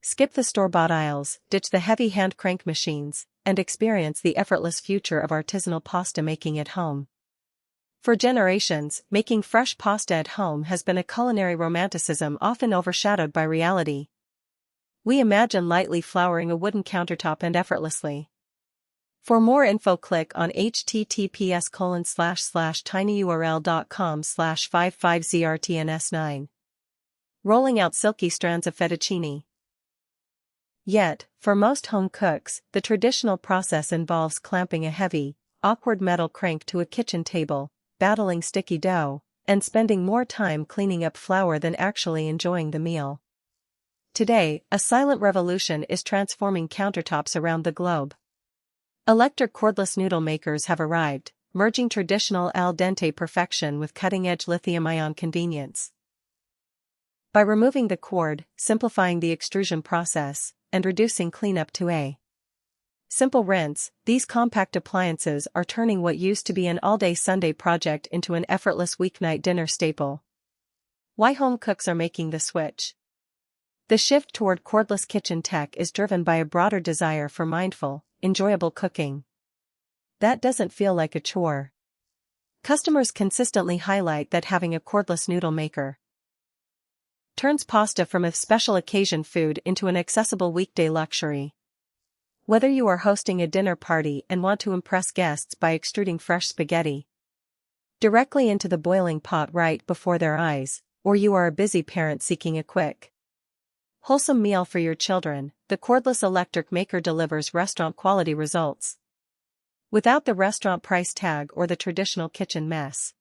Skip the store-bought aisles, ditch the heavy hand crank machines, and experience the effortless future of artisanal pasta making at home. For generations, making fresh pasta at home has been a culinary romanticism often overshadowed by reality. We imagine lightly flouring a wooden countertop and effortlessly. For more info, click on https://tinyurl.com/55zrtns9. Rolling out silky strands of fettuccine. Yet, for most home cooks, the traditional process involves clamping a heavy, awkward metal crank to a kitchen table, battling sticky dough, and spending more time cleaning up flour than actually enjoying the meal. Today, a silent revolution is transforming countertops around the globe. Electric cordless noodle makers have arrived, merging traditional al dente perfection with cutting-edge lithium-ion convenience. By removing the cord, simplifying the extrusion process, and reducing cleanup to a simple rinse, these compact appliances are turning what used to be an all-day Sunday project into an effortless weeknight dinner staple. Why home cooks are making the switch? The shift toward cordless kitchen tech is driven by a broader desire for mindful, enjoyable cooking that doesn't feel like a chore. Customers consistently highlight that having a cordless noodle maker turns pasta from a special occasion food into an accessible weekday luxury. Whether you are hosting a dinner party and want to impress guests by extruding fresh spaghetti directly into the boiling pot right before their eyes, or you are a busy parent seeking a quick, wholesome meal for your children, the cordless electric maker delivers restaurant-quality results. Without the restaurant price tag or the traditional kitchen mess.